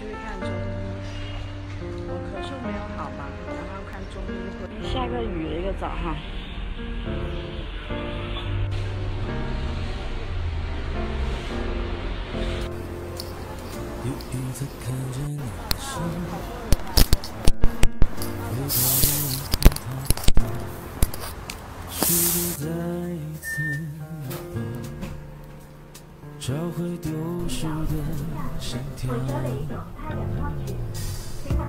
去看中医，我咳嗽没有好嘛，然后看中医会。下个雨的一个早上。又一次看见你的心，回到了世界再一次拥抱，找回丢失的心跳，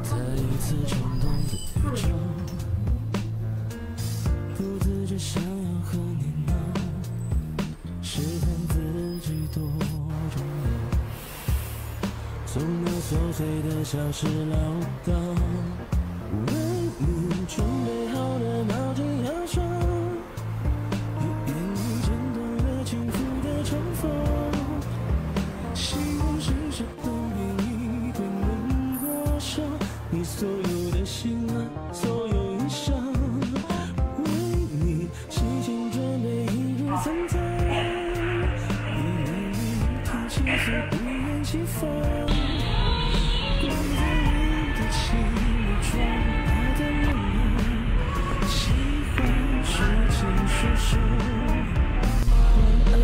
再一次冲动的宇宙，不自觉想要和你闹，试探自己多重要，总有琐碎的小事唠叨，为你准备好了毛巾和霜，也愿意剪断了轻浮的重逢，希望时时都愿意会能过手，你所有的心啊，所有忧伤，为你细心准备一日三餐，也愿意听倾诉不厌其烦，关在你的心里装爱的温暖，喜欢说情说手晚安。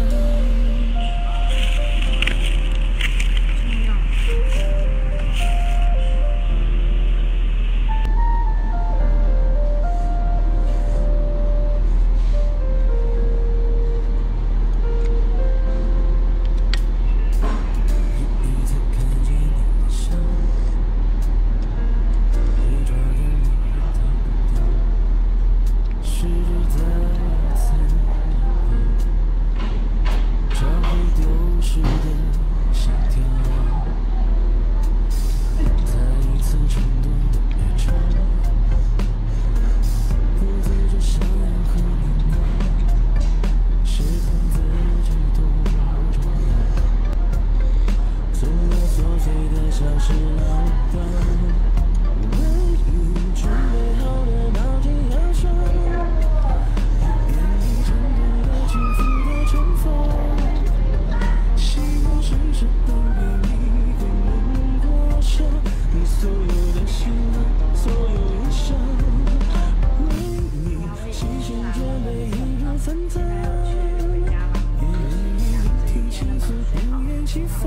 小事唠叨，为你准备好了毛巾和霜，也愿意承担了轻浮的重逢，希望时时都愿意会能过手，你所有的心啊，所有忧伤，为你细心准备一日三餐，也愿意听倾诉不厌其烦。